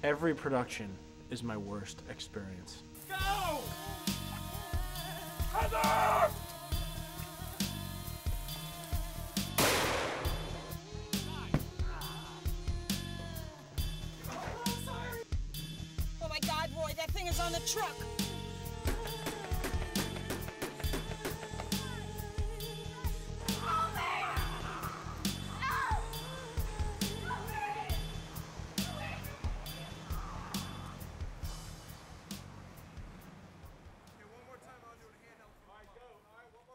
Every production is my worst experience. Go! Heather! Oh my God, Roy, that thing is on the truck!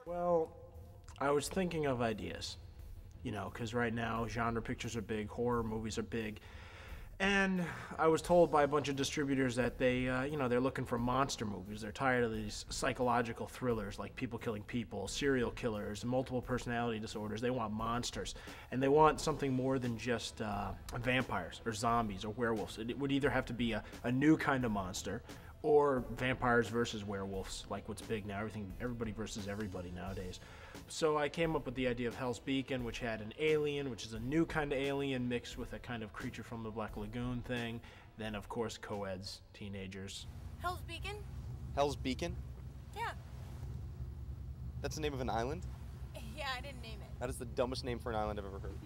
Well, I was thinking of ideas, you know, because right now genre pictures are big, horror movies are big, and I was told by a bunch of distributors that they, you know, they're looking for monster movies. They're tired of these psychological thrillers like people killing people, serial killers, multiple personality disorders. They want monsters, and they want something more than just vampires or zombies or werewolves. It would either have to be a new kind of monster, or vampires versus werewolves, like what's big now, everybody versus everybody nowadays. So I came up with the idea of Hell's Beacon, which had an alien, which is a new kind of alien mixed with a kind of creature from the Black Lagoon thing. Then, of course, co-eds, teenagers. Hell's Beacon? Hell's Beacon? Yeah. That's the name of an island? Yeah, I didn't name it. That is the dumbest name for an island I've ever heard.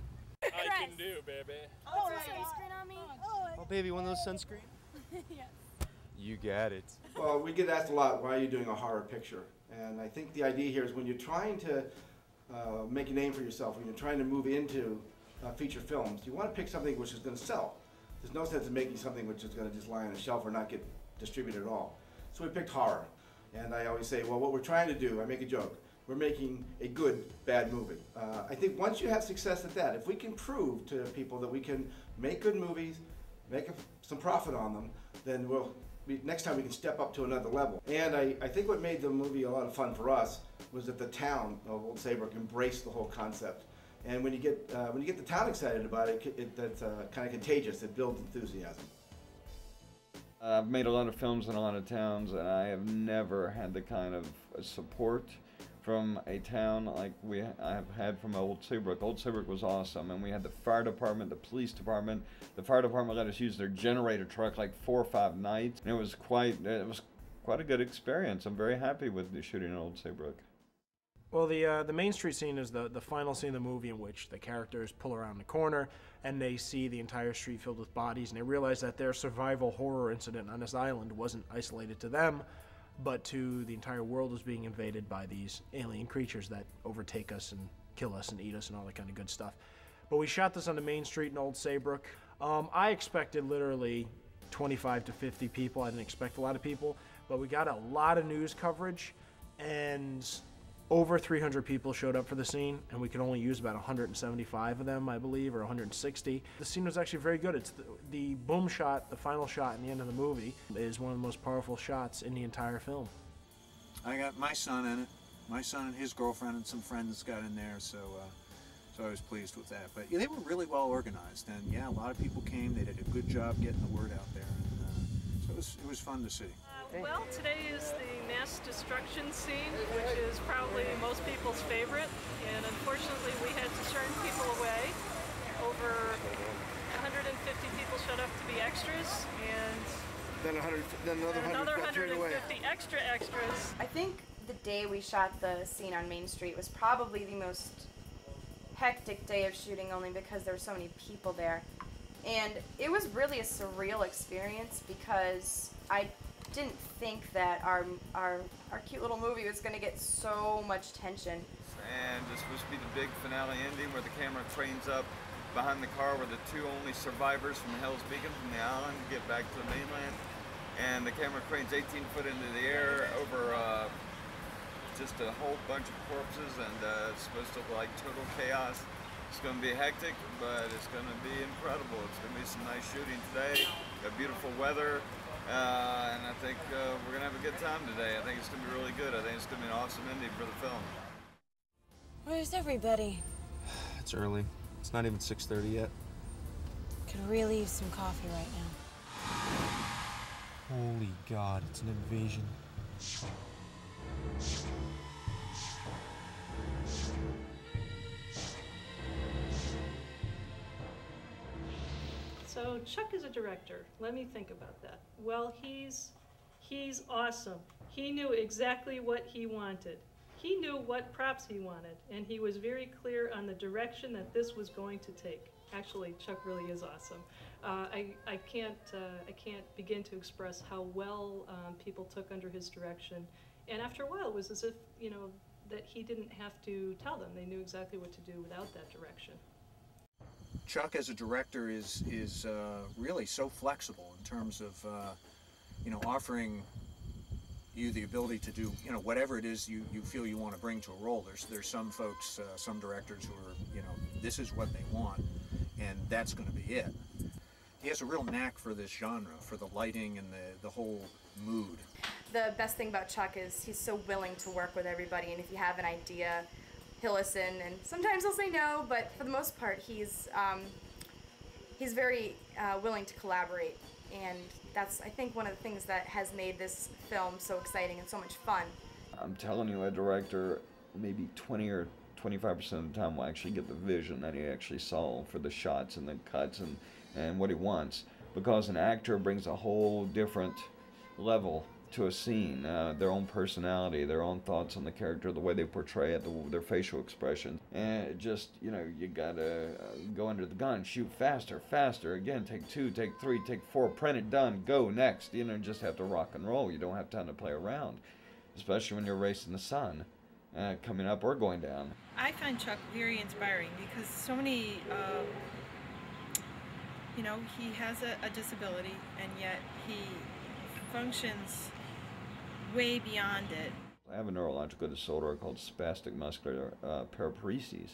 I can do, baby. Oh, sunscreen on me? Oh, baby, one of those sunscreen? Yes. You got it. Well, we get asked a lot, why are you doing a horror picture? And I think the idea here is when you're trying to make a name for yourself, when you're trying to move into feature films, you want to pick something which is going to sell. There's no sense in making something which is going to just lie on a shelf or not get distributed at all. So we picked horror. And I always say, well, what we're trying to do, I make a joke, we're making a good, bad movie. I think once you have success at that, if we can prove to people that we can make good movies, make some profit on them, then next time we can step up to another level. And I think what made the movie a lot of fun for us was that the town of Old Saybrook embraced the whole concept. And when you get the town excited about it, that's kind of contagious. It builds enthusiasm. I've made a lot of films in a lot of towns, and I have never had the kind of support from a town like I have had from Old Saybrook. Old Saybrook was awesome, and we had the fire department, the police department. The fire department let us use their generator truck like 4 or 5 nights, and it was quite a good experience. I'm very happy with the shooting in Old Saybrook. Well, the Main Street scene is the final scene of the movie in which the characters pull around the corner and they see the entire street filled with bodies, and they realize that their survival horror incident on this island wasn't isolated to them, but to the entire world was being invaded by these alien creatures that overtake us and kill us and eat us and all that kind of good stuff. But we shot this on the Main Street in Old Saybrook. I expected literally 25 to 50 people. I didn't expect a lot of people, but we got a lot of news coverage, and over 300 people showed up for the scene, and we could only use about 175 of them, I believe, or 160. The scene was actually very good. It's the boom shot, the final shot in the end of the movie, is one of the most powerful shots in the entire film. I got my son in it. My son and his girlfriend and some friends got in there, so I was pleased with that. But yeah, they were really well organized, and yeah, a lot of people came. They did a good job getting the word out there, and so it was fun to see. Well, today is the mass destruction scene, which is probably most people's favorite, and unfortunately we had to turn people away. Over 150 people showed up to be extras, and Then another 150 extras. I think the day we shot the scene on Main Street was probably the most hectic day of shooting, only because there were so many people there. And it was really a surreal experience because I didn't think that our cute little movie was going to get so much tension. And it's supposed to be the big finale ending where the camera trains up behind the car where the two only survivors from Hell's Beacon from the island get back to the mainland. And the camera cranes 18 foot into the air over just a whole bunch of corpses, and it's supposed to look like total chaos. It's going to be hectic, but it's going to be incredible. It's going to be some nice shooting today. Got beautiful weather. And I think we're going to have a good time today. I think it's going to be really good. I think it's going to be an awesome ending for the film. Where's everybody? It's early. It's not even 6:30 yet. Could really use some coffee right now. Holy God, it's an invasion. So So Chuck is a director. Let me think about that. Well, he's awesome. He knew exactly what he wanted. He knew what props he wanted, and he was very clear on the direction that this was going to take. Actually, Chuck really is awesome. I can't begin to express how well people took under his direction. And after a while, it was as if, you know, that he didn't have to tell them. They knew exactly what to do without that direction. Chuck as a director is really so flexible in terms of you know, offering you the ability to do, you know, whatever it is you feel you want to bring to a role. There's some folks, some directors who are, you know, this is what they want, and that's going to be it. He has a real knack for this genre, for the lighting and the whole mood. The best thing about Chuck is he's so willing to work with everybody, and if you have an idea, he'll listen, and sometimes he'll say no, but for the most part, he's very willing to collaborate, and that's, I think, one of the things that has made this film so exciting and so much fun. I'm telling you, a director, maybe 20 or 25% of the time will actually get the vision that he actually saw for the shots and the cuts and what he wants, because an actor brings a whole different level to a scene, their own personality, their own thoughts on the character, the way they portray it, their facial expression. And it just, you know, you gotta go under the gun, shoot faster, faster, again, take 2, take 3, take 4, print it, done, go, next. You know, just have to rock and roll. You don't have time to play around, especially when you're racing the sun, coming up or going down. I find Chuck very inspiring because so many, you know, he has a disability, and yet he functions way beyond it. I have a neurological disorder called spastic muscular paraparesis,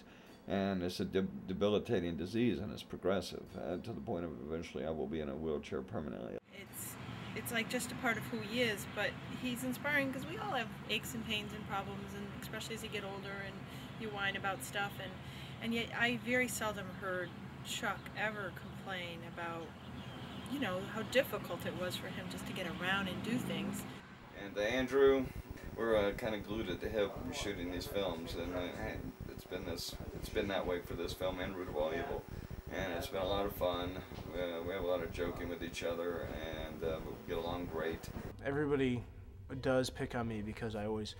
and it's a debilitating disease, and it's progressive to the point of eventually I will be in a wheelchair permanently. It's like just a part of who he is, but he's inspiring because we all have aches and pains and problems, and especially as you get older and you whine about stuff, and yet I very seldom heard Chuck ever complain about, you know, how difficult it was for him just to get around and do things. And Andrew, we're kind of glued at the hip shooting these films, and it's been that way for this film and Root of All Evil, and it's been a lot of fun. We have a lot of joking with each other, and we get along great. Everybody does pick on me because I always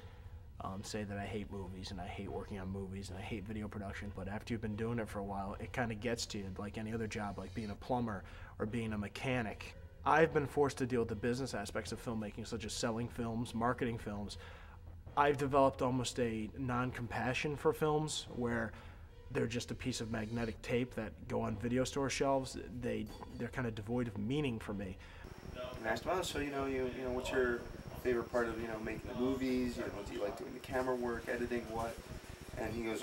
say that I hate movies and I hate working on movies and I hate video production, but after you've been doing it for a while, it kind of gets to you like any other job, like being a plumber or being a mechanic. I've been forced to deal with the business aspects of filmmaking, such as selling films, marketing films. I've developed almost a non-compassion for films where they're just a piece of magnetic tape that go on video store shelves. They're kind of devoid of meaning for me. And I asked him, oh, so you know, what's your favorite part of, you know, making the movies? You know, do you like doing the camera work, editing, what? And he goes,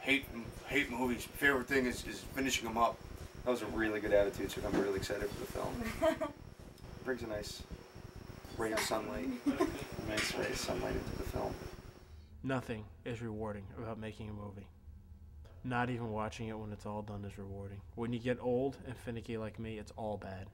hate movies. Favorite thing is finishing them up. That was a really good attitude, so I'm really excited for the film. Brings a nice ray of sunlight, nice ray of sunlight into the film. Nothing is rewarding about making a movie. Not even watching it when it's all done is rewarding. When you get old and finicky like me, it's all bad.